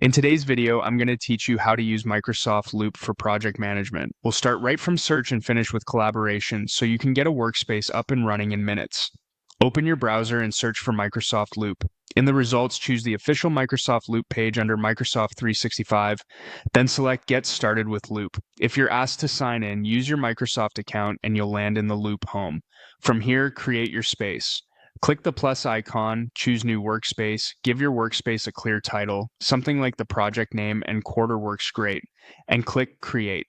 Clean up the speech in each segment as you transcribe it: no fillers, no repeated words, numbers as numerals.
In today's video, I'm going to teach you how to use Microsoft Loop for project management. We'll start right from search and finish with collaboration so you can get a workspace up and running in minutes. Open your browser and search for Microsoft Loop. In the results, choose the official Microsoft Loop page under Microsoft 365, then select Get Started with Loop. If you're asked to sign in, use your Microsoft account and you'll land in the Loop home. From here, create your space. Click the plus icon, choose New Workspace, give your workspace a clear title, something like the project name and quarter works great, and click Create.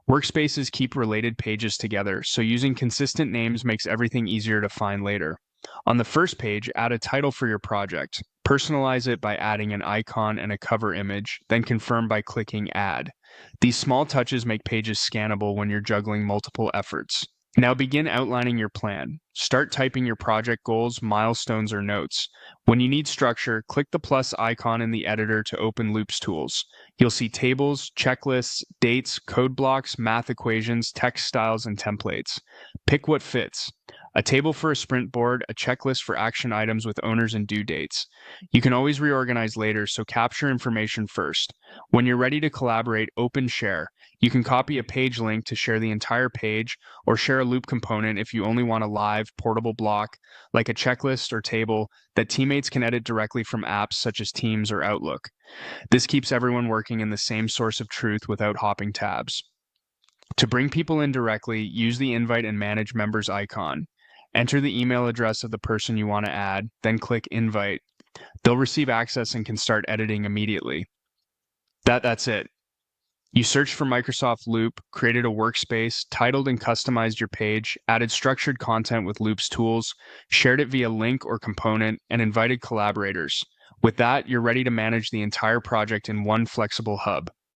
Workspaces keep related pages together, so using consistent names makes everything easier to find later. On the first page, add a title for your project. Personalize it by adding an icon and a cover image, then confirm by clicking Add. These small touches make pages scannable when you're juggling multiple efforts. Now begin outlining your plan. Start typing your project goals, milestones, or notes. When you need structure, click the plus icon in the editor to open Loops tools. You'll see tables, checklists, dates, code blocks, math equations, text styles, and templates. Pick what fits. A table for a sprint board, a checklist for action items with owners and due dates. You can always reorganize later, so capture information first. When you're ready to collaborate, open Share. You can copy a page link to share the entire page, or share a Loop component if you only want a live, portable block, like a checklist or table, that teammates can edit directly from apps such as Teams or Outlook. This keeps everyone working in the same source of truth without hopping tabs. To bring people in directly, use the Invite and Manage Members icon. Enter the email address of the person you want to add, then click Invite. They'll receive access and can start editing immediately. That's it. You searched for Microsoft Loop, created a workspace, titled and customized your page, added structured content with Loop's tools, shared it via link or component, and invited collaborators. With that, you're ready to manage the entire project in one flexible hub.